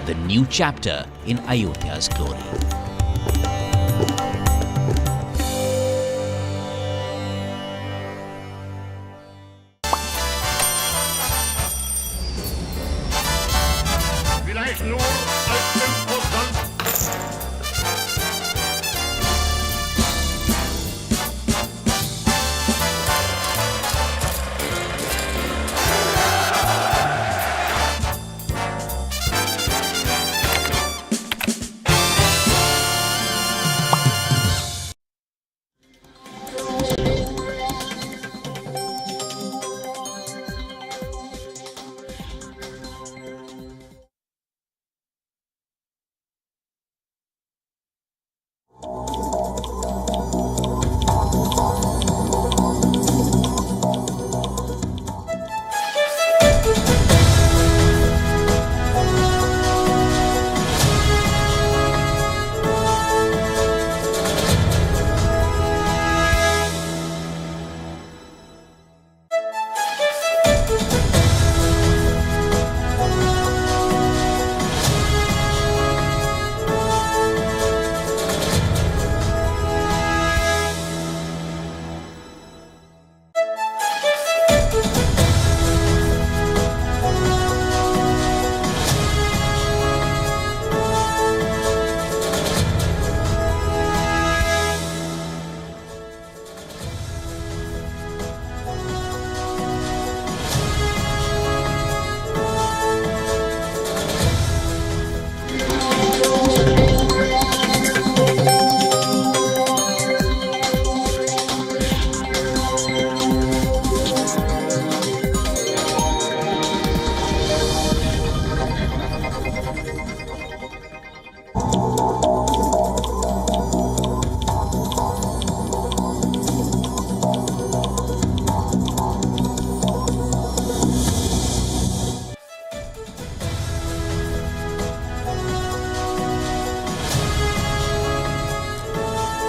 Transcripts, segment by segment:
the new chapter in Ayodhya's glory.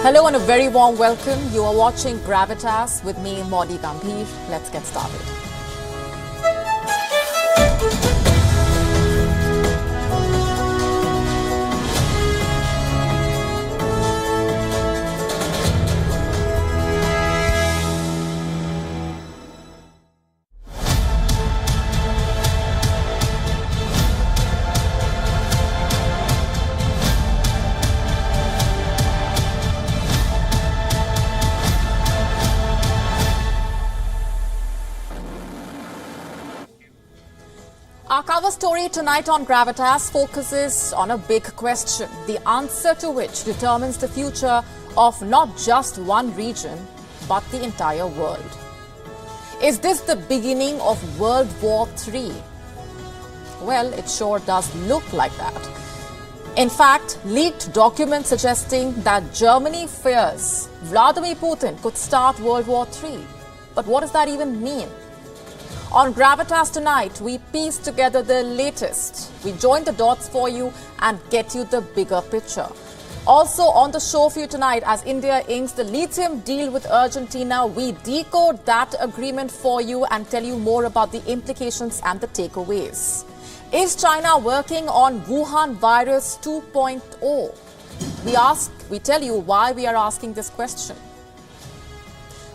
Hello and a very warm welcome. You are watching Gravitas with me, Modi Gambhir. Let's get started. Our cover story tonight on Gravitas focuses on a big question, the answer to which determines the future of not just one region, but the entire world. Is this the beginning of World War III? Well, it sure does look like that. In fact, leaked documents suggesting that Germany fears Vladimir Putin could start World War III. But what does that even mean? On Gravitas tonight, we piece together the latest. We join the dots for you and get you the bigger picture. Also on the show for you tonight, as India inks the lithium deal with Argentina, we decode that agreement for you and tell you more about the implications and the takeaways. Is China working on Wuhan virus 2.0? We tell you why we are asking this question.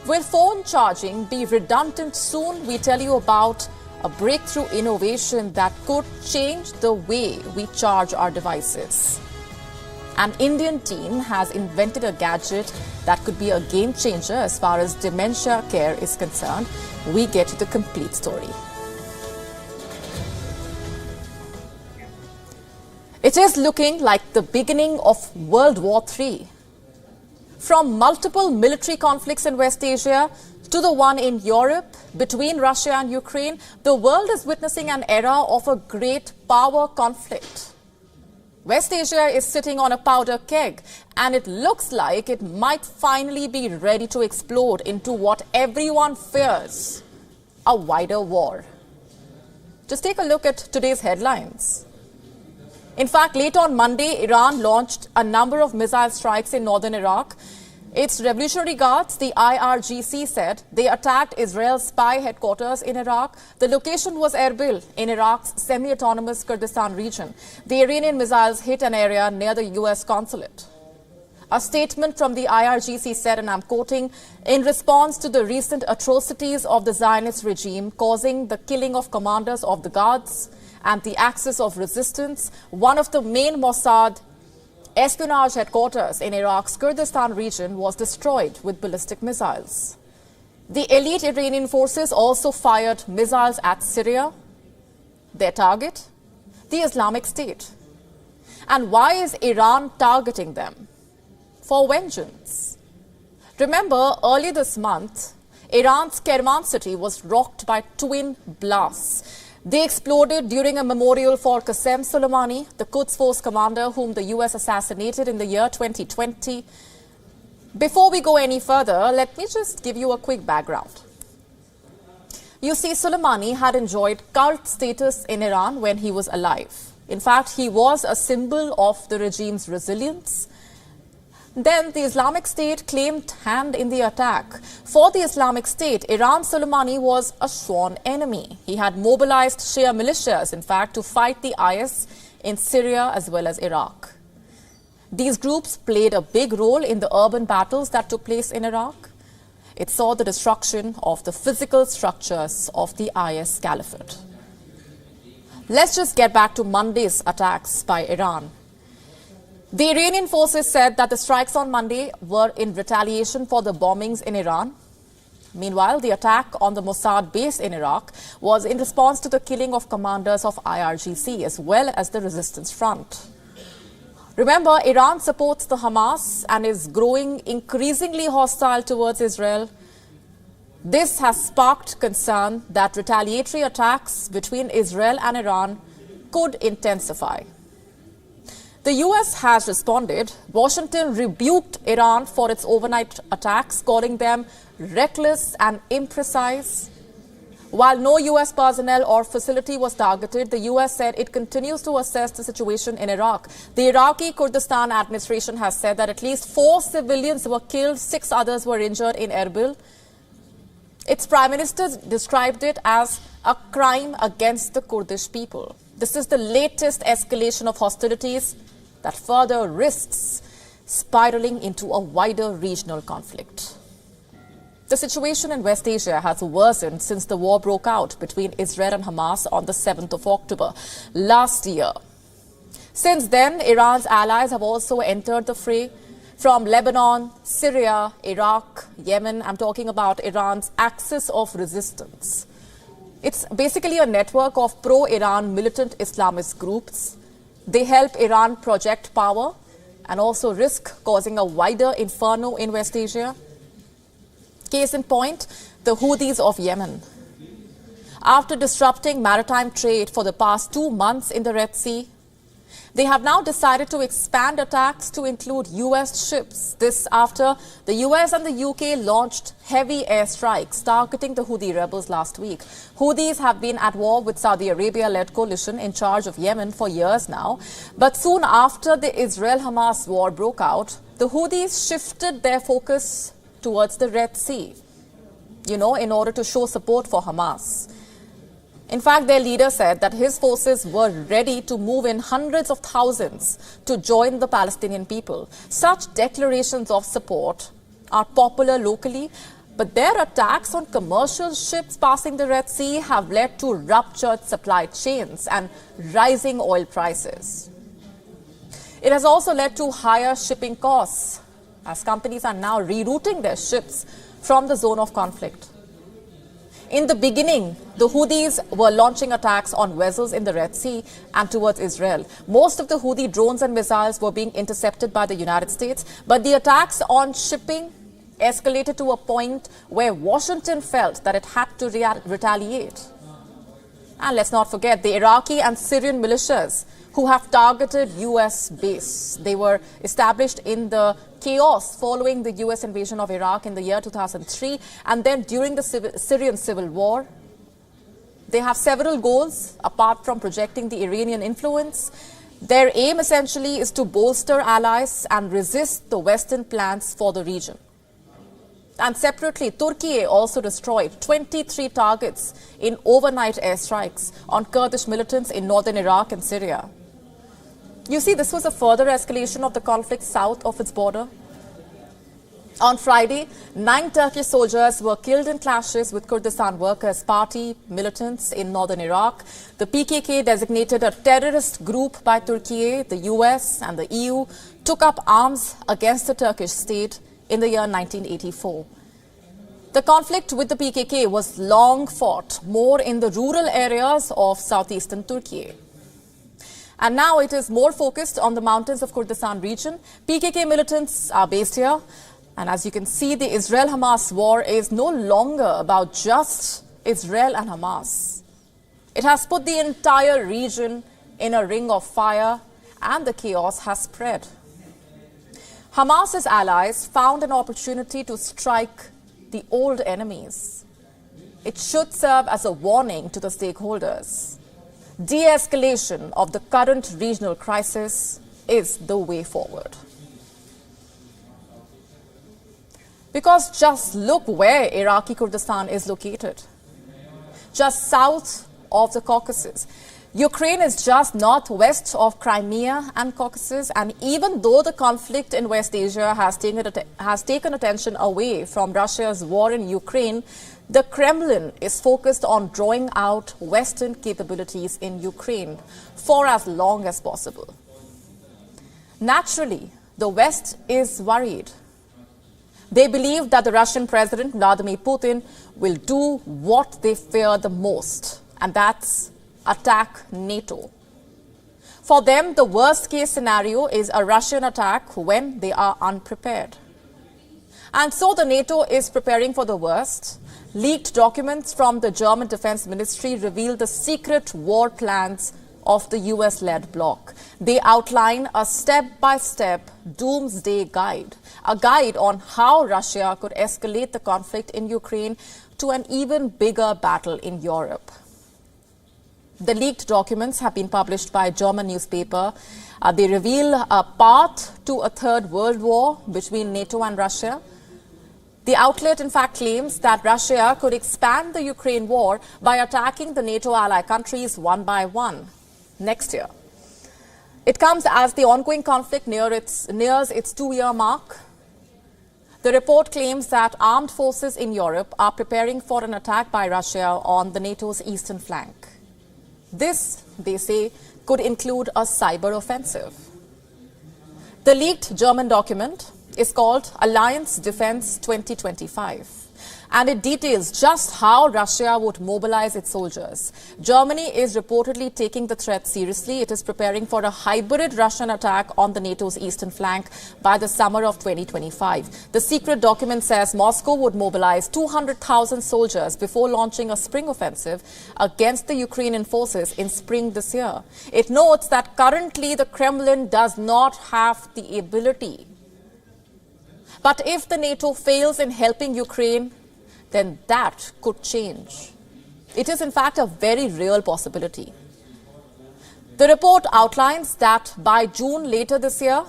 Will phone charging be redundant soon? We tell you about a breakthrough innovation that could change the way we charge our devices. An Indian team has invented a gadget that could be a game changer as far as dementia care is concerned. We get you the complete story. It is looking like the beginning of World War III. From multiple military conflicts in West Asia to the one in Europe between Russia and Ukraine, the world is witnessing an era of a great power conflict. West Asia is sitting on a powder keg, and it looks like it might finally be ready to explode into what everyone fears, a wider war. Just take a look at today's headlines. In fact, late on Monday, Iran launched a number of missile strikes in northern Iraq. Its Revolutionary Guards, the IRGC, said they attacked Israel's spy headquarters in Iraq. The location was Erbil in Iraq's semi-autonomous Kurdistan region. The Iranian missiles hit an area near the U.S. consulate. A statement from the IRGC said, and I'm quoting, in response to the recent atrocities of the Zionist regime causing the killing of commanders of the guards and the axis of resistance, one of the main Mossad espionage headquarters in Iraq's Kurdistan region was destroyed with ballistic missiles. The elite Iranian forces also fired missiles at Syria. Their target? The Islamic State. And why is Iran targeting them? For vengeance. Remember, earlier this month, Iran's Kerman city was rocked by twin blasts. They exploded during a memorial for Qasem Soleimani, the Quds Force commander whom the U.S. assassinated in the year 2020. Before we go any further, let me just give you a quick background. You see, Soleimani had enjoyed cult status in Iran when he was alive. In fact, he was a symbol of the regime's resilience. Then the Islamic State claimed hand in the attack. For the Islamic State, Iran Soleimani was a sworn enemy. He had mobilized Shia militias, in fact, to fight the IS in Syria as well as Iraq. These groups played a big role in the urban battles that took place in Iraq. It saw the destruction of the physical structures of the IS caliphate. Let's just get back to Monday's attacks by Iran. The Iranian forces said that the strikes on Monday were in retaliation for the bombings in Iran. Meanwhile, the attack on the Mossad base in Iraq was in response to the killing of commanders of IRGC as well as the resistance front. Remember, Iran supports the Hamas and is growing increasingly hostile towards Israel. This has sparked concern that retaliatory attacks between Israel and Iran could intensify. The U.S. has responded. Washington rebuked Iran for its overnight attacks, calling them reckless and imprecise. While no U.S. personnel or facility was targeted, the U.S. said it continues to assess the situation in Iraq. The Iraqi Kurdistan administration has said that at least 4 civilians were killed, 6 others were injured in Erbil. Its prime minister described it as a crime against the Kurdish people. This is the latest escalation of hostilities that further risks spiraling into a wider regional conflict. The situation in West Asia has worsened since the war broke out between Israel and Hamas on the 7th of October last year. Since then, Iran's allies have also entered the fray from Lebanon, Syria, Iraq, Yemen. I'm talking about Iran's axis of resistance. It's basically a network of pro-Iran militant Islamist groups. They help Iran project power and also risk causing a wider inferno in West Asia. Case in point, the Houthis of Yemen. After disrupting maritime trade for the past 2 months in the Red Sea, they have now decided to expand attacks to include U.S. ships. This after the U.S. and the U.K. launched heavy airstrikes targeting the Houthi rebels last week. Houthis have been at war with Saudi Arabia-led coalition in charge of Yemen for years now. But soon after the Israel-Hamas war broke out, the Houthis shifted their focus towards the Red Sea, in order to show support for Hamas. In fact, their leader said that his forces were ready to move in hundreds of thousands to join the Palestinian people. Such declarations of support are popular locally, but their attacks on commercial ships passing the Red Sea have led to ruptured supply chains and rising oil prices. It has also led to higher shipping costs, as companies are now rerouting their ships from the zone of conflict. In the beginning, the Houthis were launching attacks on vessels in the Red Sea and towards Israel. Most of the Houthi drones and missiles were being intercepted by the United States, but the attacks on shipping escalated to a point where Washington felt that it had to retaliate. And let's not forget the Iraqi and Syrian militias who have targeted U.S. base. They were established in the chaos following the U.S. invasion of Iraq in the year 2003 and then during the Syrian civil war. They have several goals apart from projecting the Iranian influence. Their aim essentially is to bolster allies and resist the Western plans for the region. And separately, Turkey also destroyed 23 targets in overnight airstrikes on Kurdish militants in northern Iraq and Syria. You see, this was a further escalation of the conflict south of its border. On Friday, 9 Turkish soldiers were killed in clashes with Kurdistan Workers' Party militants in northern Iraq. The PKK, designated a terrorist group by Turkey, the US and the EU, took up arms against the Turkish state in the year 1984. The conflict with the PKK was long fought more in the rural areas of southeastern Turkey. And now it is more focused on the mountains of Kurdistan region. PKK militants are based here. And as you can see, the Israel-Hamas war is no longer about just Israel and Hamas. It has put the entire region in a ring of fire, and the chaos has spread. Hamas's allies found an opportunity to strike the old enemies. It should serve as a warning to the stakeholders. De-escalation of the current regional crisis is the way forward. Because just look where Iraqi Kurdistan is located. Just south of the Caucasus. Ukraine is just northwest of Crimea and Caucasus, and even though the conflict in West Asia has taken attention away from Russia's war in Ukraine, the Kremlin is focused on drawing out Western capabilities in Ukraine for as long as possible. Naturally, the West is worried. They believe that the Russian President Vladimir Putin will do what they fear the most, and that's attack NATO. For them, the worst case scenario is a Russian attack when they are unprepared. And so the NATO is preparing for the worst. Leaked documents from the German Defense Ministry reveal the secret war plans of the US-led bloc. They outline a step-by-step doomsday guide, a guide on how Russia could escalate the conflict in Ukraine to an even bigger battle in Europe. The leaked documents have been published by a German newspaper. They reveal a path to a third world war between NATO and Russia. The outlet, in fact, claims that Russia could expand the Ukraine war by attacking the NATO ally countries one by one next year. It comes as the ongoing conflict nears its 2-year mark. The report claims that armed forces in Europe are preparing for an attack by Russia on the NATO's eastern flank. This, they say, could include a cyber offensive. The leaked German document is called Alliance Defense 2025, and it details just how Russia would mobilize its soldiers. Germany is reportedly taking the threat seriously. It is preparing for a hybrid Russian attack on the NATO's eastern flank by the summer of 2025. The secret document says Moscow would mobilize 200,000 soldiers before launching a spring offensive against the Ukrainian forces in spring this year. It notes that currently the Kremlin does not have the ability. But if the NATO fails in helping Ukraine, then that could change. It is in fact a very real possibility. The report outlines that by June later this year,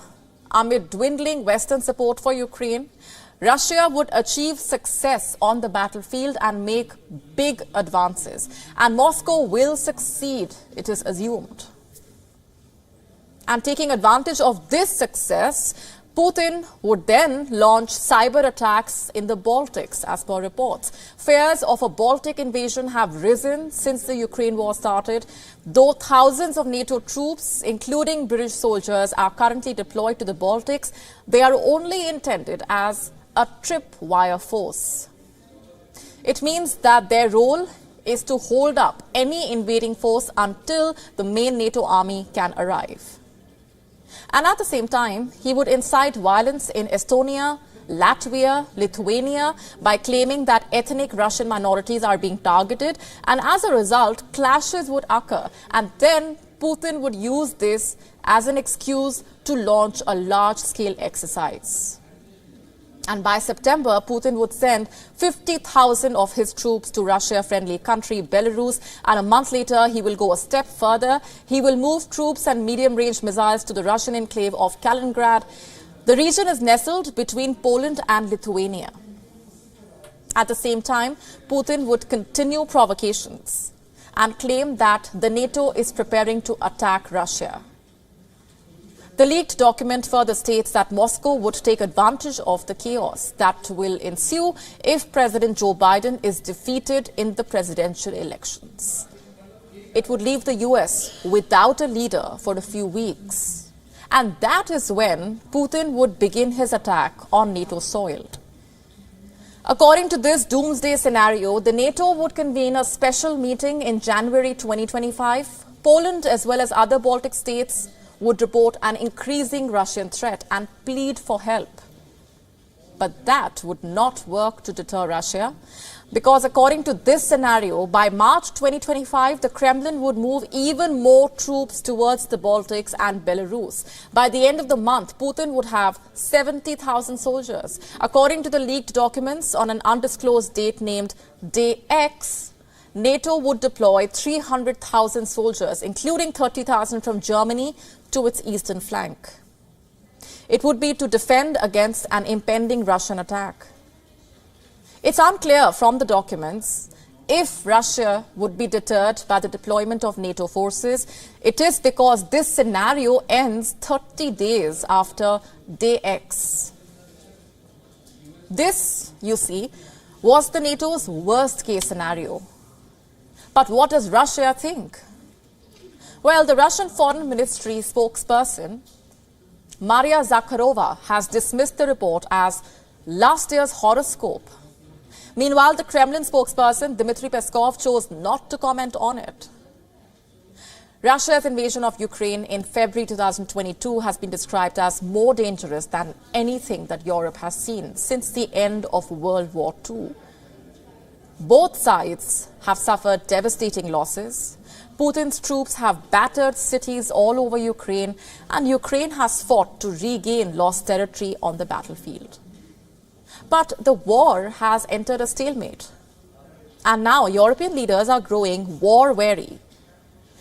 amid dwindling Western support for Ukraine, Russia would achieve success on the battlefield and make big advances. And Moscow will succeed, it is assumed. And taking advantage of this success, Putin would then launch cyber attacks in the Baltics, as per reports. Fears of a Baltic invasion have risen since the Ukraine war started. Though thousands of NATO troops, including British soldiers, are currently deployed to the Baltics, they are only intended as a tripwire force. It means that their role is to hold up any invading force until the main NATO army can arrive. And at the same time, he would incite violence in Estonia, Latvia, Lithuania by claiming that ethnic Russian minorities are being targeted. And as a result, clashes would occur. And then Putin would use this as an excuse to launch a large-scale exercise. And by September, Putin would send 50,000 of his troops to Russia-friendly country Belarus. And a month later, he will go a step further. He will move troops and medium-range missiles to the Russian enclave of Kaliningrad. The region is nestled between Poland and Lithuania. At the same time, Putin would continue provocations and claim that the NATO is preparing to attack Russia. The leaked document further states that Moscow would take advantage of the chaos that will ensue if President Joe Biden is defeated in the presidential elections. It would leave the US without a leader for a few weeks. And that is when Putin would begin his attack on NATO soil. According to this doomsday scenario, the NATO would convene a special meeting in January 2025. Poland, as well as other Baltic states, would report an increasing Russian threat and plead for help. But that would not work to deter Russia, because according to this scenario, by March 2025, the Kremlin would move even more troops towards the Baltics and Belarus. By the end of the month, Putin would have 70,000 soldiers. According to the leaked documents, on an undisclosed date named Day X, NATO would deploy 300,000 soldiers, including 30,000 from Germany, to its eastern flank. It would be to defend against an impending Russian attack. It's unclear from the documents if Russia would be deterred by the deployment of NATO forces. It is because this scenario ends 30 days after Day X. This, you see, was the NATO's worst-case scenario. But what does Russia think? Well, the Russian Foreign Ministry spokesperson, Maria Zakharova, has dismissed the report as last year's horoscope. Meanwhile, the Kremlin spokesperson, Dmitry Peskov, chose not to comment on it. Russia's invasion of Ukraine in February 2022 has been described as more dangerous than anything that Europe has seen since the end of World War II. Both sides have suffered devastating losses. Putin's troops have battered cities all over Ukraine, and Ukraine has fought to regain lost territory on the battlefield. But the war has entered a stalemate. And now European leaders are growing war-weary.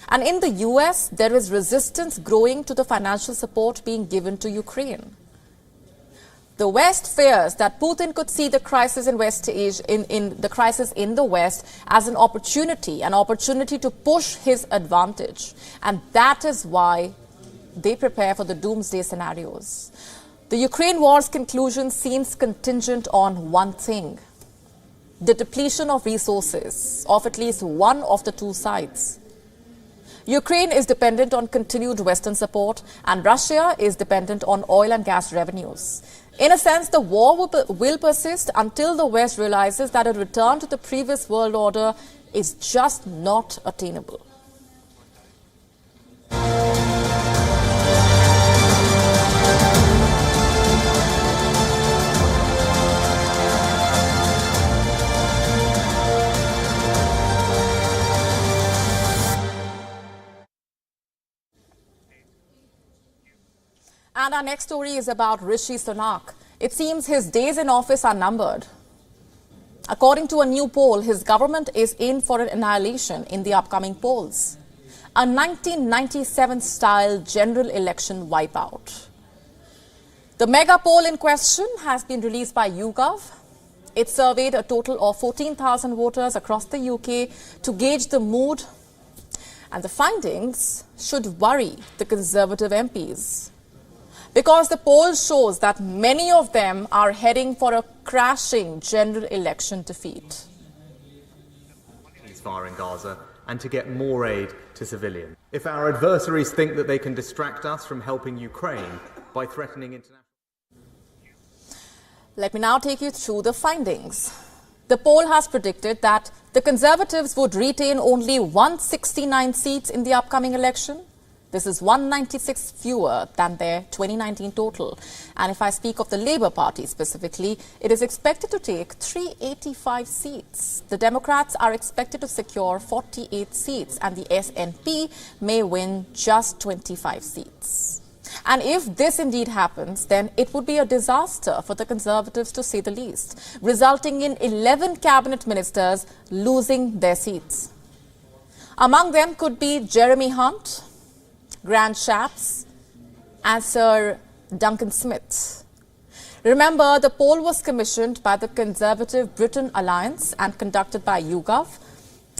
And in the US, there is resistance growing to the financial support being given to Ukraine. The West fears that Putin could see the crisis in West Asia, in the crisis in the West, as an opportunity to push his advantage. And that is why they prepare for the doomsday scenarios. The Ukraine war's conclusion seems contingent on one thing: the depletion of resources of at least one of the two sides. Ukraine is dependent on continued Western support, and Russia is dependent on oil and gas revenues. In a sense, the war will persist until the West realizes that a return to the previous world order is just not attainable. And our next story is about Rishi Sonak. It seems his days in office are numbered. According to a new poll, his government is in for an annihilation in the upcoming polls. A 1997-style general election wipeout. The mega poll in question has been released by YouGov. It surveyed a total of 14,000 voters across the UK to gauge the mood. And the findings should worry the Conservative MPs, because the poll shows that many of them are heading for a crashing general election defeat. Ceasefire in Gaza and to get more aid to civilians. If our adversaries think that they can distract us from helping Ukraine by threatening international... Let me now take you through the findings. The poll has predicted that the Conservatives would retain only 169 seats in the upcoming election. This is 196 fewer than their 2019 total. And if I speak of the Labour Party specifically, it is expected to take 385 seats. The Democrats are expected to secure 48 seats, and the SNP may win just 25 seats. And if this indeed happens, then it would be a disaster for the Conservatives, to say the least, resulting in 11 cabinet ministers losing their seats. Among them could be Jeremy Hunt, Grant Shapps, and Sir Duncan Smith. Remember, the poll was commissioned by the Conservative Britain Alliance and conducted by YouGov.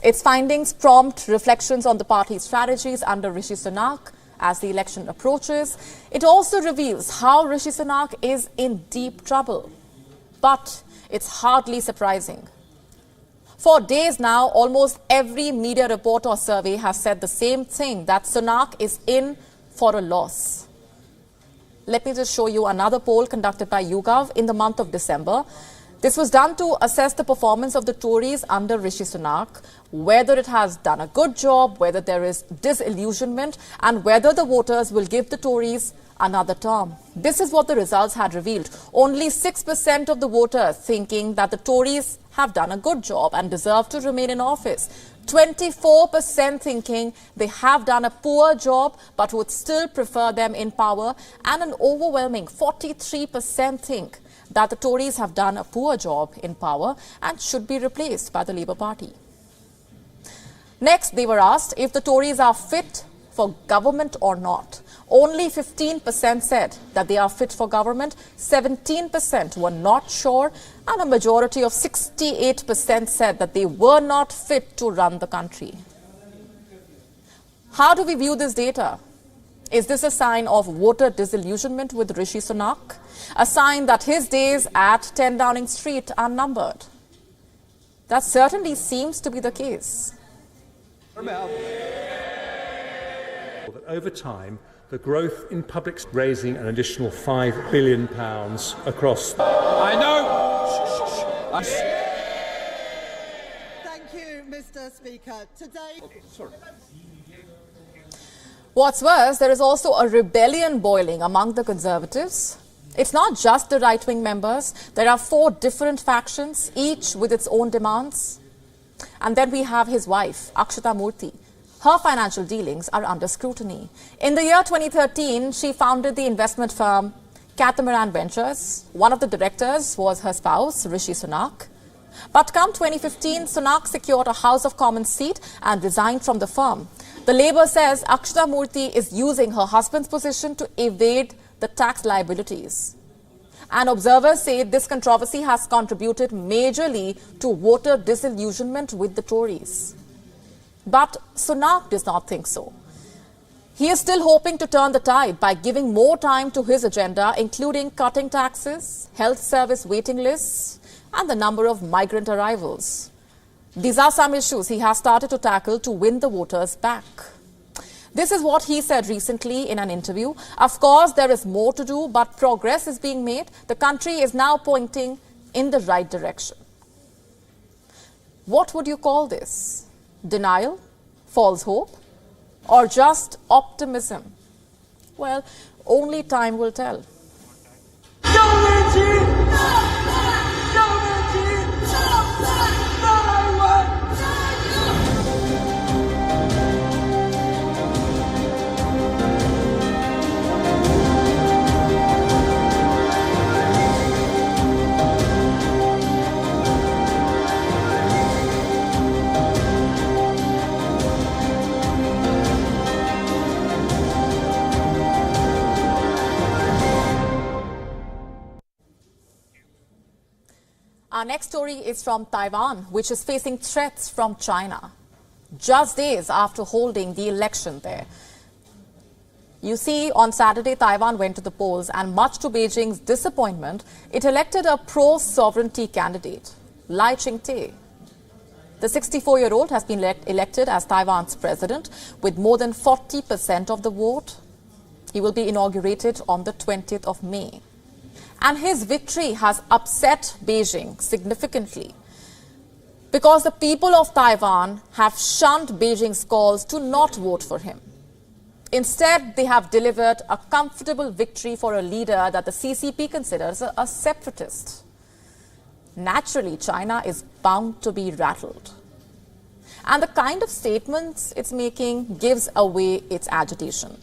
Its findings prompt reflections on the party's strategies under Rishi Sonak as the election approaches. It also reveals how Rishi Sonak is in deep trouble. But it's hardly surprising. For days now, almost every media report or survey has said the same thing, that Sonak is in for a loss. Let me just show you another poll conducted by YouGov in the month of December. This was done to assess the performance of the Tories under Rishi Sonak, whether it has done a good job, whether there is disillusionment, and whether the voters will give the Tories another term. This is what the results had revealed. Only 6% of the voters thinking that the Tories have done a good job and deserve to remain in office. 24% thinking they have done a poor job but would still prefer them in power, and an overwhelming 43% think that the Tories have done a poor job in power and should be replaced by the Labour Party. Next, they were asked if the Tories are fit for government or not. Only 15% said that they are fit for government, 17% were not sure, and a majority of 68% said that they were not fit to run the country. How do we view this data? Is this a sign of voter disillusionment with Rishi Sonak? A sign that his days at 10 Downing Street are numbered? That certainly seems to be the case. Over time, the growth in public raising an additional £5 billion across. I know. Thank you, Mr. Speaker. Today. What's worse, there is also a rebellion boiling among the Conservatives. It's not just the right-wing members. There are 4 different factions, each with its own demands. And then we have his wife, Akshata Murthy. Her financial dealings are under scrutiny. In the year 2013, she founded the investment firm Catamaran Ventures. One of the directors was her spouse, Rishi Sonak. But come 2015, Sonak secured a House of Commons seat and resigned from the firm. The Labour says Akshata Murthy is using her husband's position to evade the tax liabilities. And observers say this controversy has contributed majorly to voter disillusionment with the Tories. But Sonak does not think so. He is still hoping to turn the tide by giving more time to his agenda, including cutting taxes, health service waiting lists, and the number of migrant arrivals. These are some issues he has started to tackle to win the voters back. This is what he said recently in an interview. Of course, there is more to do, but progress is being made. The country is now pointing in the right direction. What would you call this? Denial, false hope, or just optimism? Well, only time will tell. Our next story is from Taiwan, which is facing threats from China, just days after holding the election there. You see, on Saturday, Taiwan went to the polls, and much to Beijing's disappointment, it elected a pro-sovereignty candidate, Lai Ching-te. The 64-year-old has been elected as Taiwan's president with more than 40% of the vote. He will be inaugurated on the 20th of May. And his victory has upset Beijing significantly because the people of Taiwan have shunned Beijing's calls to not vote for him. Instead, they have delivered a comfortable victory for a leader that the CCP considers a separatist. Naturally, China is bound to be rattled. And the kind of statements it's making gives away its agitation.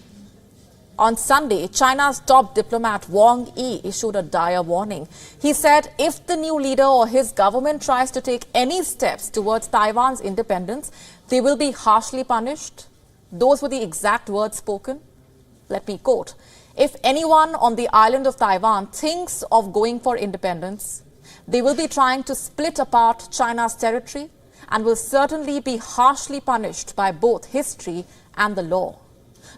On Sunday, China's top diplomat Wang Yi issued a dire warning. He said if the new leader or his government tries to take any steps towards Taiwan's independence, they will be harshly punished. Those were the exact words spoken. Let me quote, "If anyone on the island of Taiwan thinks of going for independence, they will be trying to split apart China's territory and will certainly be harshly punished by both history and the law.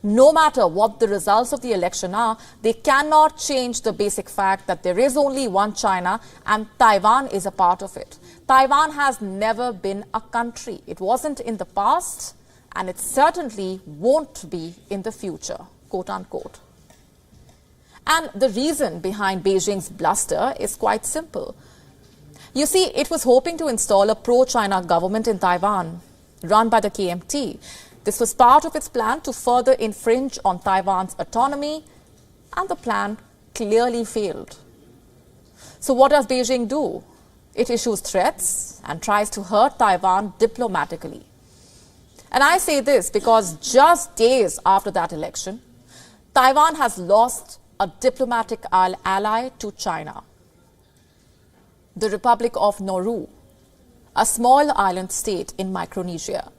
No matter what the results of the election are, they cannot change the basic fact that there is only one China and Taiwan is a part of it. Taiwan has never been a country. It wasn't in the past, and it certainly won't be in the future," quote unquote. And the reason behind Beijing's bluster is quite simple. You see, it was hoping to install a pro-China government in Taiwan, run by the KMT. This was part of its plan to further infringe on Taiwan's autonomy, and the plan clearly failed. So what does Beijing do? It issues threats and tries to hurt Taiwan diplomatically. And I say this because just days after that election, Taiwan has lost a diplomatic ally to China, the Republic of Nauru, a small island state in Micronesia.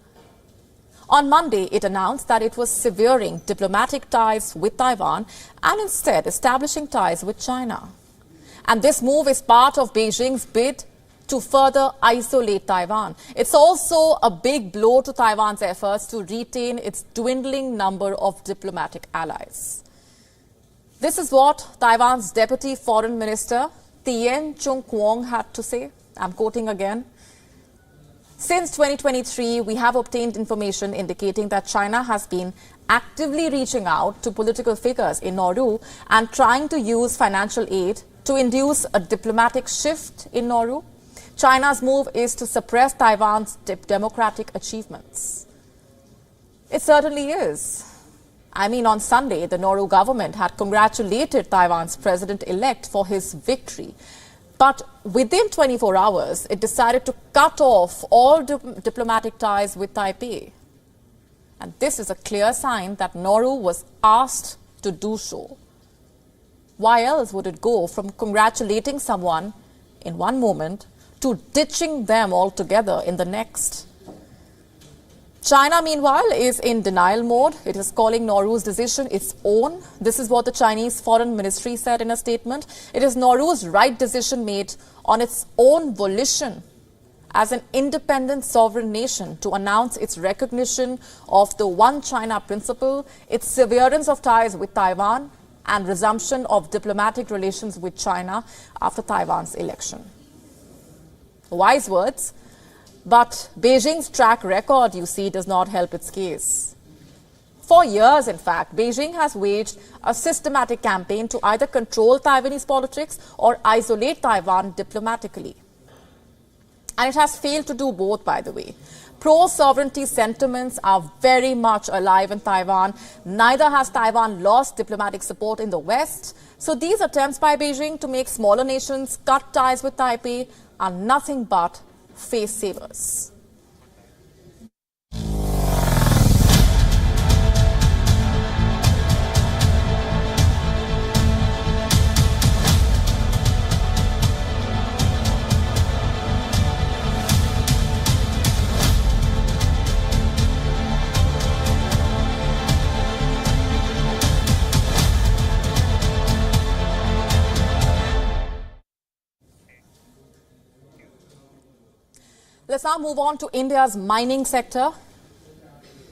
On Monday, it announced that it was severing diplomatic ties with Taiwan and instead establishing ties with China. And this move is part of Beijing's bid to further isolate Taiwan. It's also a big blow to Taiwan's efforts to retain its dwindling number of diplomatic allies. This is what Taiwan's Deputy Foreign Minister Tien Chung-kwong had to say. I'm quoting again. "Since 2023, we have obtained information indicating that China has been actively reaching out to political figures in Nauru and trying to use financial aid to induce a diplomatic shift in Nauru. China's move is to suppress Taiwan's democratic achievements." It certainly is. I mean, on Sunday, the Nauru government had congratulated Taiwan's president-elect for his victory. But within 24 hours, it decided to cut off all diplomatic ties with Taipei. And this is a clear sign that Nauru was asked to do so. Why else would it go from congratulating someone in one moment to ditching them altogether in the next? China, meanwhile, is in denial mode. It is calling Nauru's decision its own. This is what the Chinese Foreign Ministry said in a statement. It is Nauru's right decision made on its own volition as an independent sovereign nation to announce its recognition of the One China principle, its severance of ties with Taiwan, and resumption of diplomatic relations with China after Taiwan's election. Wise words. But Beijing's track record, you see, does not help its case. For years, in fact, Beijing has waged a systematic campaign to either control Taiwanese politics or isolate Taiwan diplomatically. And it has failed to do both, by the way. Pro-sovereignty sentiments are very much alive in Taiwan. Neither has Taiwan lost diplomatic support in the West. So these attempts by Beijing to make smaller nations cut ties with Taipei are nothing but face savers. Let's now move on to India's mining sector.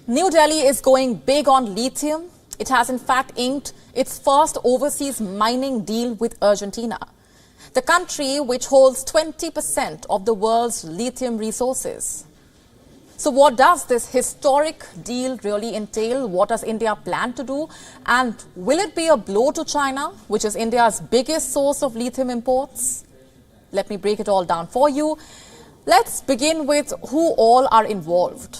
New Delhi is going big on lithium. It has in fact inked its first overseas mining deal with Argentina, the country which holds 20% of the world's lithium resources. So what does this historic deal really entail? What does India plan to do? And will it be a blow to China, which is India's biggest source of lithium imports? Let me break it all down for you. Let's begin with who all are involved.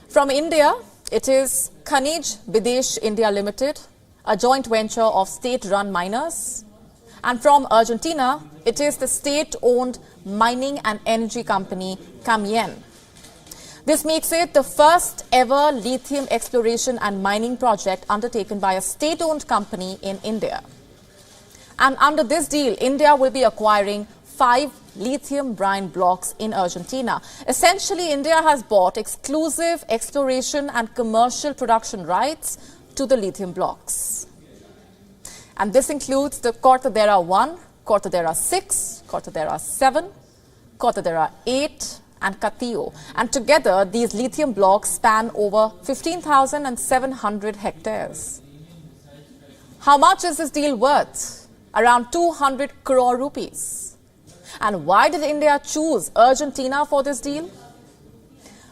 From India, it is Khanij Bidesh India Limited, a joint venture of state-run miners. And from Argentina, it is the state-owned mining and energy company Camien. This makes it the first ever lithium exploration and mining project undertaken by a state-owned company in India. And under this deal, India will be acquiring 5 lithium brine blocks in Argentina. Essentially, India has bought exclusive exploration and commercial production rights to the lithium blocks. And this includes the Cortadera 1, Cortadera 6, Cortadera 7, Cortadera 8, and Catillo. And together, these lithium blocks span over 15,700 hectares. How much is this deal worth? Around 200 crore rupees. And why did India choose Argentina for this deal?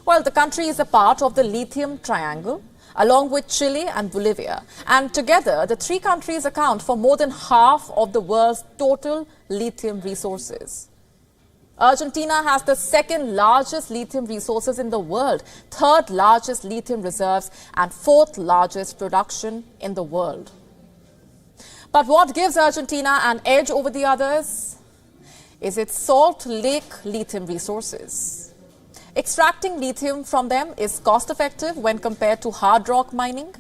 Well, the country is a part of the lithium triangle, along with Chile and Bolivia. And together, the 3 countries account for more than half of the world's total lithium resources. Argentina has the 2nd largest lithium resources in the world, 3rd largest lithium reserves, and 4th largest production in the world. But what gives Argentina an edge over the others is its Salt Lake lithium resources. Extracting lithium from them is cost-effective when compared to hard rock mining.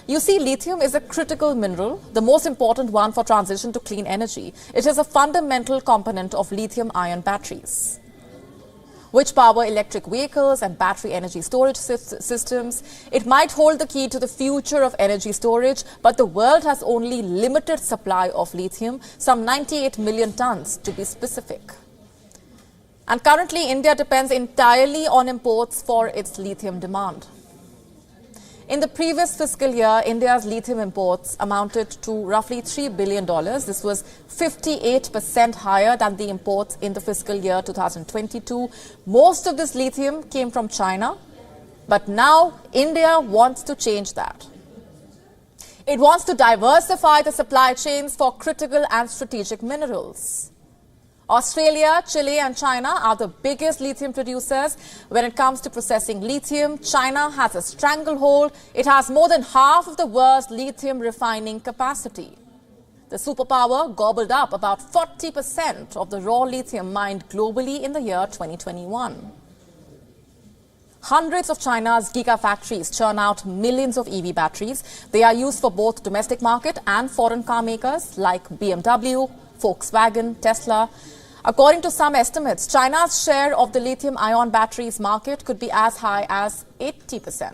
You see, lithium is a critical mineral, the most important one for transition to clean energy. It is a fundamental component of lithium-ion batteries, which power electric vehicles and battery energy storage systems. It might hold the key to the future of energy storage, but the world has only limited supply of lithium, some 98 million tons to be specific. And currently, India depends entirely on imports for its lithium demand. In the previous fiscal year, India's lithium imports amounted to roughly $3 billion. This was 58% higher than the imports in the fiscal year 2022. Most of this lithium came from China, but now India wants to change that. It wants to diversify the supply chains for critical and strategic minerals. Australia, Chile and China are the biggest lithium producers. When it comes to processing lithium, China has a stranglehold. It has more than half of the world's lithium refining capacity. The superpower gobbled up about 40% of the raw lithium mined globally in the year 2021. Hundreds of China's gigafactories churn out millions of EV batteries. They are used for both domestic market and foreign car makers like BMW, Volkswagen, Tesla. According to some estimates, China's share of the lithium-ion batteries market could be as high as 80%.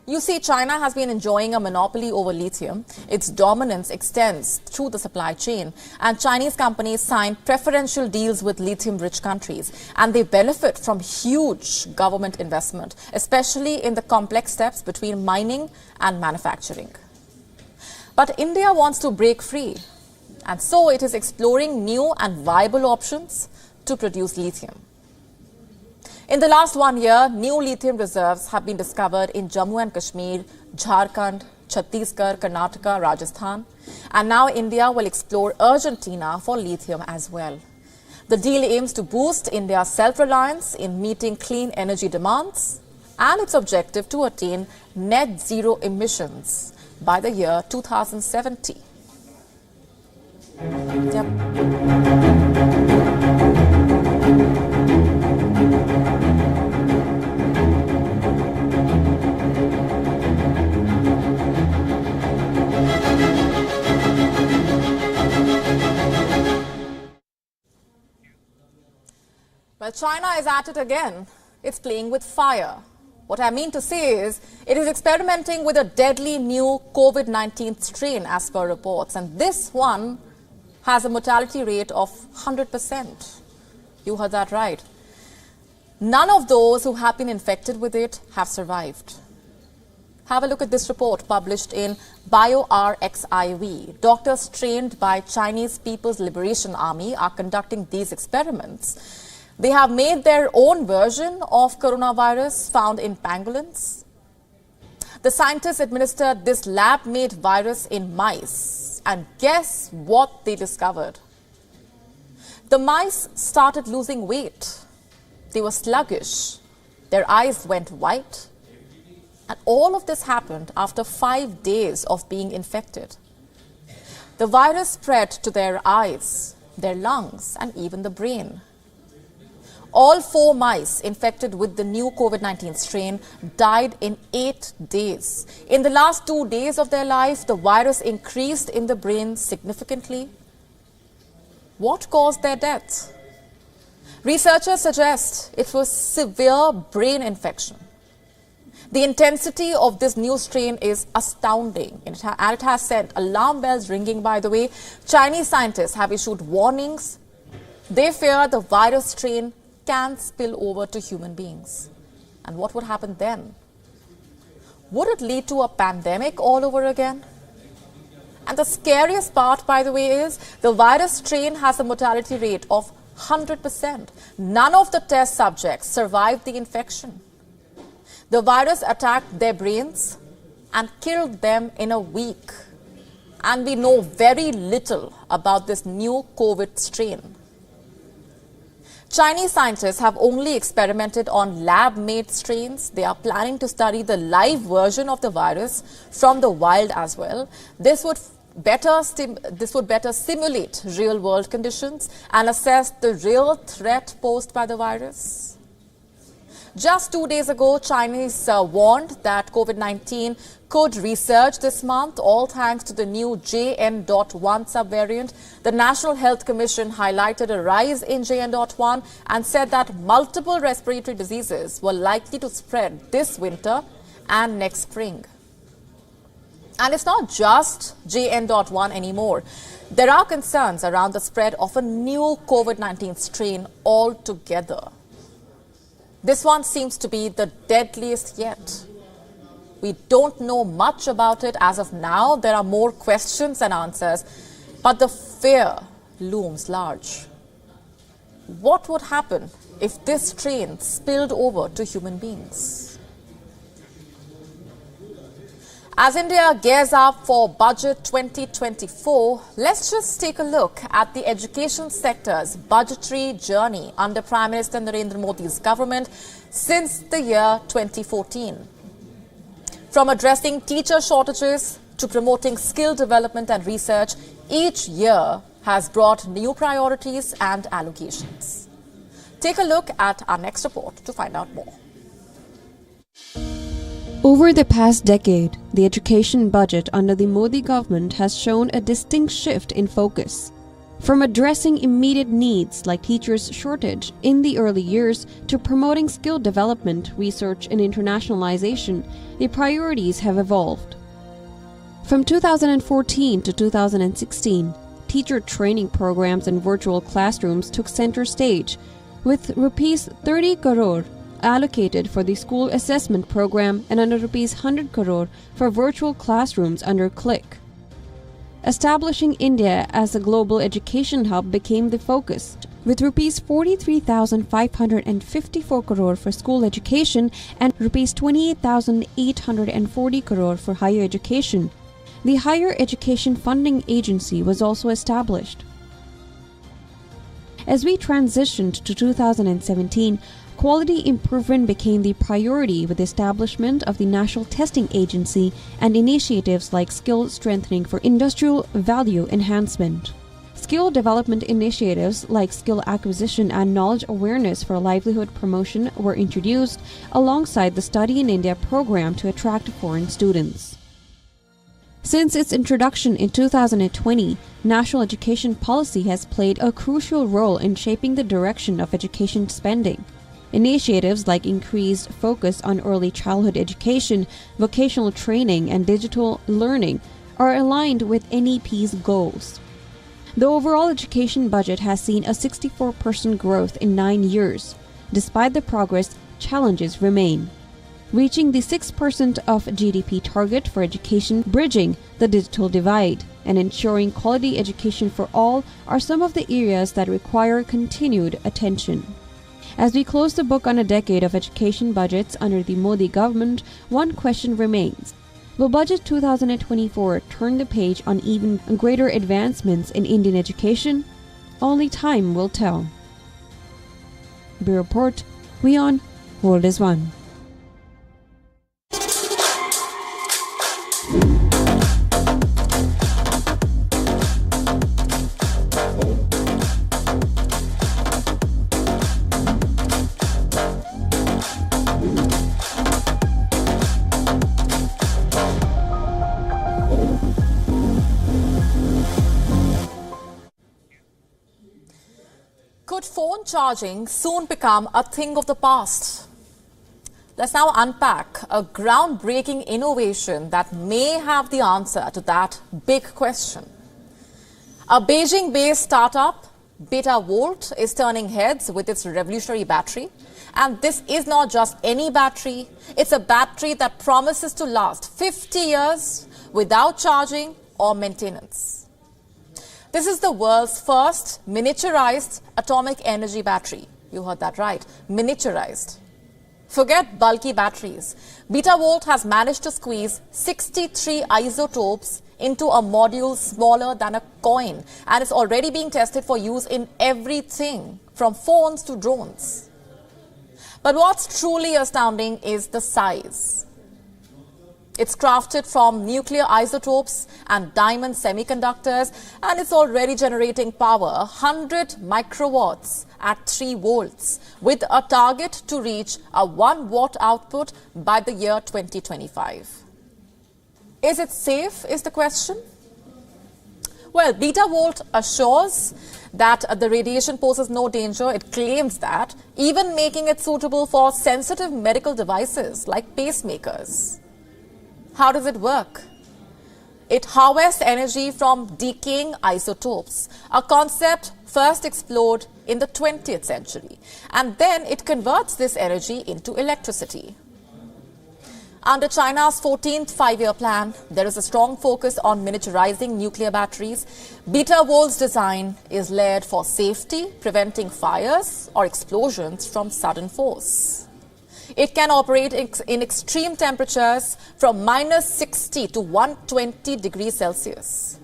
You see, China has been enjoying a monopoly over lithium. Its dominance extends through the supply chain, and Chinese companies sign preferential deals with lithium-rich countries, and they benefit from huge government investment, especially in the complex steps between mining and manufacturing. But India wants to break free, and so it is exploring new and viable options to produce lithium. In the last 1 year, new lithium reserves have been discovered in Jammu and Kashmir, Jharkhand, Chhattisgarh, Karnataka, Rajasthan, and now India will explore Argentina for lithium as well. The deal aims to boost India's self-reliance in meeting clean energy demands and its objective to attain net zero emissions by the year 2070. Well, China is at it again. It's playing with fire. What I mean to say is, it is experimenting with a deadly new COVID-19 strain as per reports. And this one has a mortality rate of 100%. You heard that right. None of those who have been infected with it have survived. Have a look at this report published in BioRxiv. Doctors trained by Chinese People's Liberation Army are conducting these experiments. They have made their own version of coronavirus found in pangolins. The scientists administered this lab-made virus in mice. And guess what they discovered? The mice started losing weight. They were sluggish. Their eyes went white. And all of this happened after 5 days of being infected. The virus spread to their eyes, their lungs, and even the brain. All 4 mice infected with the new COVID-19 strain died in 8 days. In the last 2 days of their life, the virus increased in the brain significantly. What caused their deaths? Researchers suggest it was severe brain infection. The intensity of this new strain is astounding, and it has sent alarm bells ringing, by the way. Chinese scientists have issued warnings. They fear the virus strain can spill over to human beings. And what would happen then? Would it lead to a pandemic all over again? And the scariest part, by the way, is the virus strain has a mortality rate of 100%. None of the test subjects survived the infection. The virus attacked their brains and killed them in a week. And we know very little about this new COVID strain. Chinese scientists have only experimented on lab-made strains. They are planning to study the live version of the virus from the wild as well. This would better simulate real-world conditions and assess the real threat posed by the virus. Just 2 days ago, Chinese warned that COVID-19 could resurge this month, all thanks to the new JN.1 subvariant. The National Health Commission highlighted a rise in JN.1 and said that multiple respiratory diseases were likely to spread this winter and next spring. And it's not just JN.1 anymore. There are concerns around the spread of a new COVID-19 strain altogether. This one seems to be the deadliest yet. We don't know much about it as of now. There are more questions than answers, but the fear looms large. What would happen if this strain spilled over to human beings? As India gears up for Budget 2024, let's just take a look at the education sector's budgetary journey under Prime Minister Narendra Modi's government since the year 2014. From addressing teacher shortages to promoting skill development and research, each year has brought new priorities and allocations. Take a look at our next report to find out more. Over the past decade, the education budget under the Modi government has shown a distinct shift in focus. From addressing immediate needs like teachers' shortage in the early years to promoting skill development, research and internationalization, the priorities have evolved. From 2014 to 2016, teacher training programs and virtual classrooms took center stage, with Rs 30 crore allocated for the school assessment program and under Rs 100 crore for virtual classrooms under CLICK. Establishing India as a global education hub became the focus, with Rs 43,554 crore for school education and Rs 28,840 crore for higher education. The Higher Education Funding Agency was also established. As we transitioned to 2017, quality improvement became the priority with the establishment of the National Testing Agency and initiatives like skill strengthening for industrial value enhancement. Skill development initiatives like skill acquisition and knowledge awareness for livelihood promotion were introduced alongside the Study in India program to attract foreign students. Since its introduction in 2020, national education policy has played a crucial role in shaping the direction of education spending. Initiatives like increased focus on early childhood education, vocational training, and digital learning are aligned with NEP's goals. The overall education budget has seen a 64% growth in 9 years. Despite the progress, challenges remain. Reaching the 6% of GDP target for education, bridging the digital divide, and ensuring quality education for all are some of the areas that require continued attention. As we close the book on a decade of education budgets under the Modi government, one question remains. Will Budget 2024 turn the page on even greater advancements in Indian education? Only time will tell. Bureau Report, WION, World is One. phone charging soon become a thing of the past? Let's now unpack a groundbreaking innovation that may have the answer to that big question. A Beijing-based startup, Betavolt, is turning heads with its revolutionary battery. And this is not just any battery. It's a battery that promises to last 50 years without charging or maintenance. This is the world's first miniaturized atomic energy battery. You heard that right, miniaturized. Forget bulky batteries. Betavolt has managed to squeeze 63 isotopes into a module smaller than a coin, and it's already being tested for use in everything from phones to drones. But what's truly astounding is the size. It's crafted from nuclear isotopes and diamond semiconductors, and it's already generating power 100 microwatts at 3 volts, with a target to reach a 1 watt output by the year 2025. Is it safe, is the question? Well, Betavolt assures that the radiation poses no danger. It claims that, even making it suitable for sensitive medical devices like pacemakers. How does it work? It harvests energy from decaying isotopes, a concept first explored in the 20th century, and then it converts this energy into electricity. Under China's 14th five-year plan, there is a strong focus on miniaturizing nuclear batteries. Betavolt's design is layered for safety, preventing fires or explosions from sudden force. It can operate in extreme temperatures from minus 60 to 120 degrees Celsius.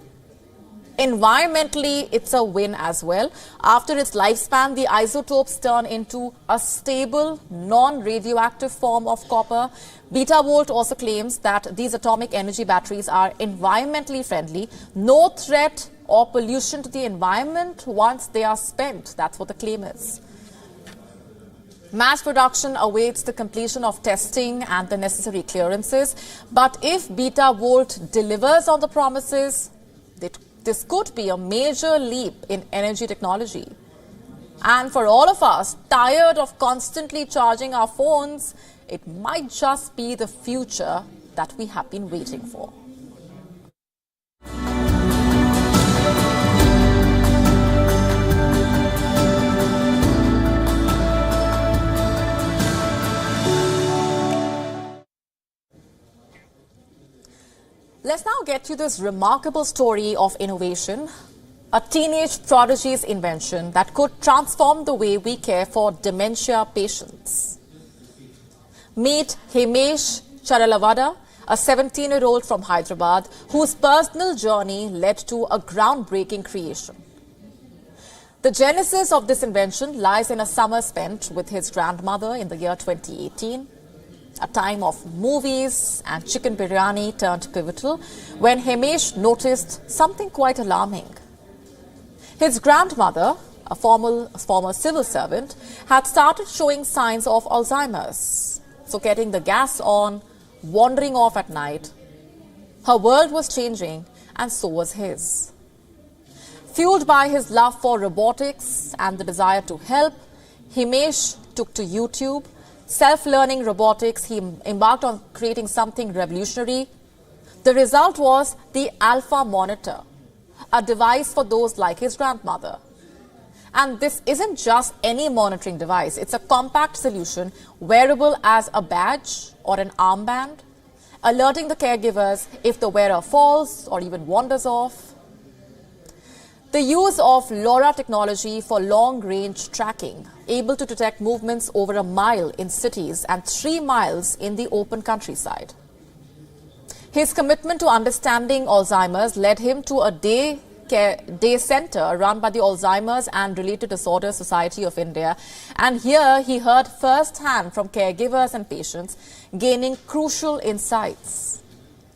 Environmentally, it's a win as well. After its lifespan, the isotopes turn into a stable, non-radioactive form of copper. Betavolt also claims that these atomic energy batteries are environmentally friendly, no threat or pollution to the environment once they are spent. That's what the claim is. Mass production awaits the completion of testing and the necessary clearances. But if Betavolt delivers on the promises, this could be a major leap in energy technology. And for all of us tired of constantly charging our phones, it might just be the future that we have been waiting for. Let's now get to this remarkable story of innovation, a teenage prodigy's invention that could transform the way we care for dementia patients. Meet Himesh Charalavada, a 17-year-old from Hyderabad whose personal journey led to a groundbreaking creation. The genesis of this invention lies in a summer spent with his grandmother in the year 2018. A time of movies and chicken biryani turned pivotal when Himesh noticed something quite alarming. His grandmother, a former civil servant, had started showing signs of Alzheimer's. So getting the gas on, wandering off at night. Her world was changing, and so was his. Fueled by his love for robotics and the desire to help, Himesh took to YouTube. Self-learning robotics, he embarked on creating something revolutionary. The result was the Alpha Monitor, a device for those like his grandmother. And this isn't just any monitoring device. It's a compact solution, wearable as a badge or an armband, alerting the caregivers if the wearer falls or even wanders off. The use of LoRa technology for long-range tracking, able to detect movements over a mile in cities and 3 miles in the open countryside. His commitment to understanding Alzheimer's led him to a day center run by the Alzheimer's and Related Disorders Society of India. And here he heard firsthand from caregivers and patients, gaining crucial insights.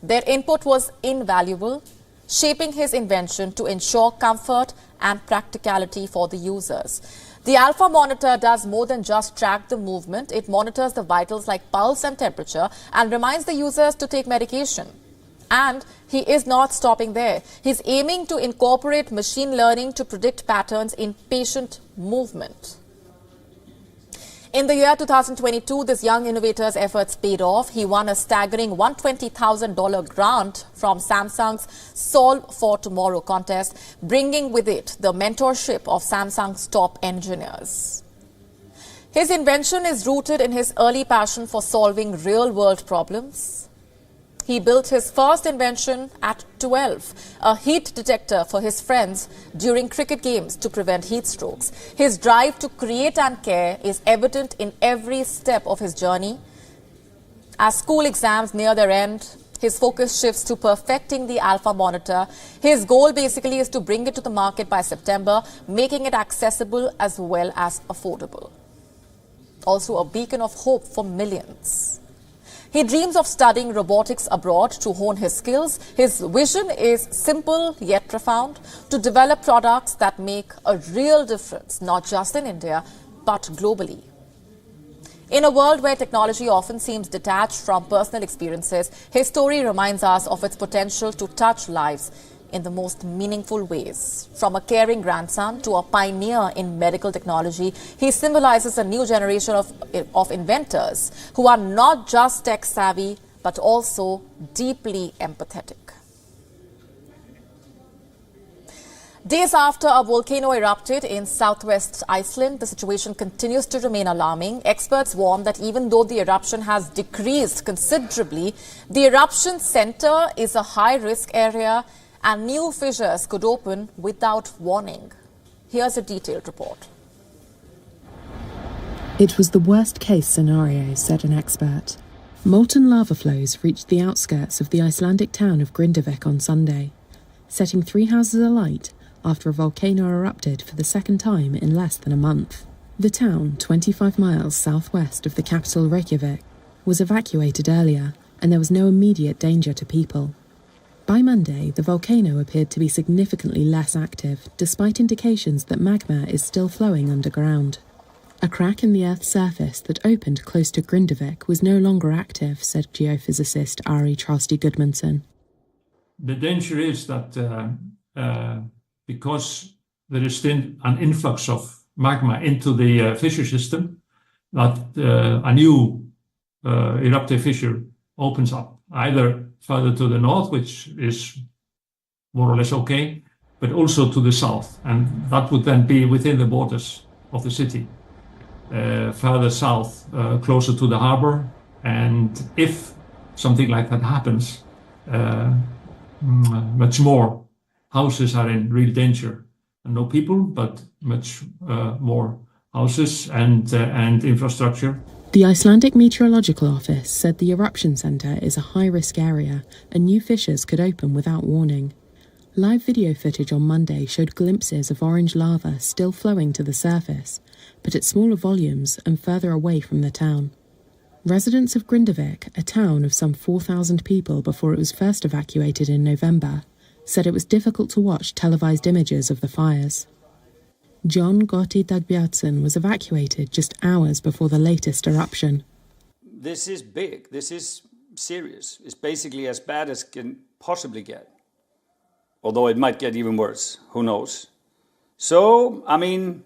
Their input was invaluable, shaping his invention to ensure comfort and practicality for the users. The Alpha Monitor does more than just track the movement. It monitors the vitals like pulse and temperature and reminds the users to take medication. And he is not stopping there. He's aiming to incorporate machine learning to predict patterns in patient movement. In the year 2022, this young innovator's efforts paid off. He won a staggering $120,000 grant from Samsung's Solve for Tomorrow contest, bringing with it the mentorship of Samsung's top engineers. His invention is rooted in his early passion for solving real-world problems. He built his first invention at 12, a heat detector for his friends during cricket games to prevent heat strokes. His drive to create and care is evident in every step of his journey. As school exams near their end, his focus shifts to perfecting the Alpha Monitor. His goal basically is to bring it to the market by September, making it accessible as well as affordable. Also a beacon of hope for millions. He dreams of studying robotics abroad to hone his skills. His vision is simple yet profound, to develop products that make a real difference, not just in India, but globally. In a world where technology often seems detached from personal experiences, his story reminds us of its potential to touch lives in the most meaningful ways. From a caring grandson to a pioneer in medical technology, he symbolizes a new generation of inventors who are not just tech-savvy, but also deeply empathetic. Days after a volcano erupted in southwest Iceland, the situation continues to remain alarming. Experts warn that even though the eruption has decreased considerably, the eruption center is a high-risk area and new fissures could open without warning. Here's a detailed report. It was the worst-case scenario, said an expert. Molten lava flows reached the outskirts of the Icelandic town of Grindavik on Sunday, setting 3 houses alight after a volcano erupted for the second time in less than a month. The town, 25 miles southwest of the capital Reykjavik, was evacuated earlier, and there was no immediate danger to people. By Monday, the volcano appeared to be significantly less active, despite indications that magma is still flowing underground. A crack in the Earth's surface that opened close to Grindavik was no longer active, said geophysicist Ari Trausti Gudmundsson. The danger is that because there is still an influx of magma into the fissure system, that a new eruptive fissure opens up, either further to the north, which is more or less okay, but also to the south. And that would then be within the borders of the city, further south, closer to the harbor. And if something like that happens, much more houses are in real danger. And no people, but much more houses and infrastructure. The Icelandic Meteorological Office said the eruption centre is a high-risk area and new fissures could open without warning. Live video footage on Monday showed glimpses of orange lava still flowing to the surface, but at smaller volumes and further away from the town. Residents of Grindavik, a town of some 4,000 people before it was first evacuated in November, said it was difficult to watch televised images of the fires. John Gotti Dagbjartsson was evacuated just hours before the latest eruption. This is big. This is serious. It's basically as bad as can possibly get. Although it might get even worse. Who knows? So, I mean,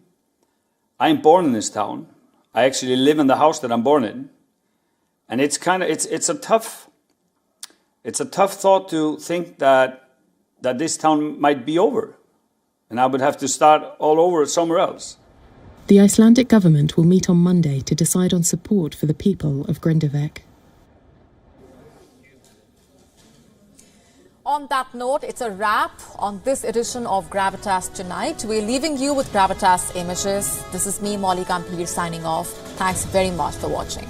I'm born in this town. I actually live in the house that I'm born in. And it's a tough thought to think that this town might be over. And I would have to start all over somewhere else. The Icelandic government will meet on Monday to decide on support for the people of Grindavik. On that note, it's a wrap on this edition of Gravitas Tonight. We're leaving you with Gravitas images. This is me, Molly Kampir, signing off. Thanks very much for watching.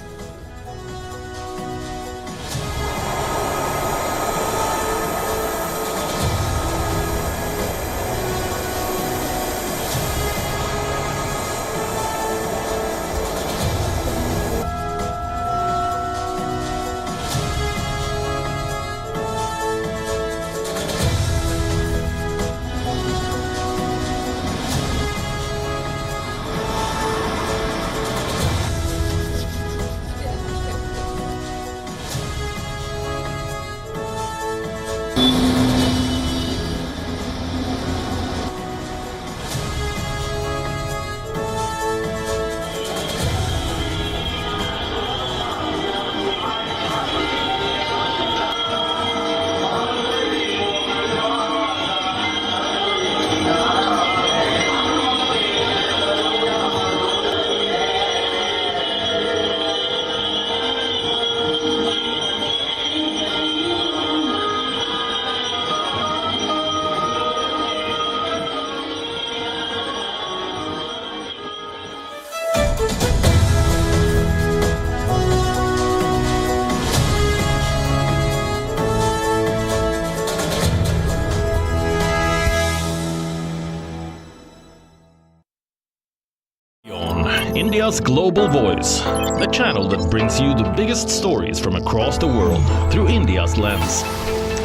India's global voice, the channel that brings you the biggest stories from across the world through India's lens.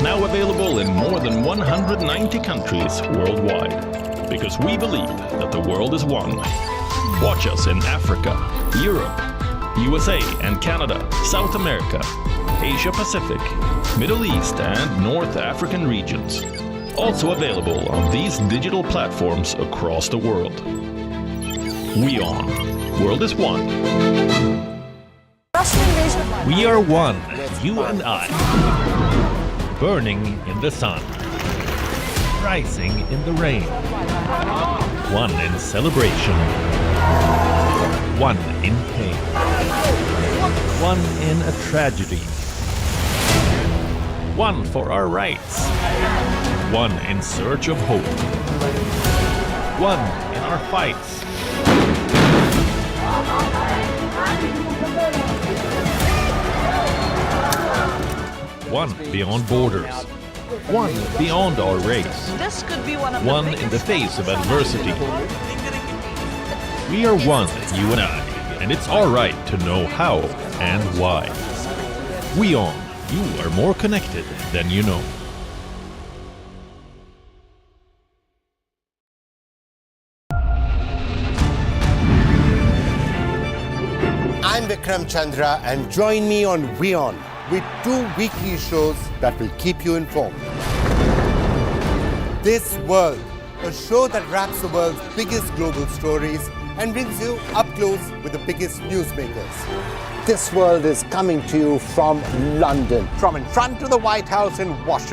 Now available in more than 190 countries worldwide. Because we believe that the world is one. Watch us in Africa, Europe, USA and Canada, South America, Asia Pacific, Middle East and North African regions. Also available on these digital platforms across the world. WION. World is one. We are one, you and I. Burning in the sun. Rising in the rain. One in celebration. One in pain. One in a tragedy. One for our rights. One in search of hope. One in our fights. One beyond borders. One beyond our race. This could be one in the face of adversity. We are one, you and I, and it's our right to know how and why. WION, you are more connected than you know. I'm Vikram Chandra and join me on WION with 2 weekly shows that will keep you informed. This World, a show that wraps the world's biggest global stories and brings you up close with the biggest newsmakers. This World is coming to you from London, from in front of the White House in Washington.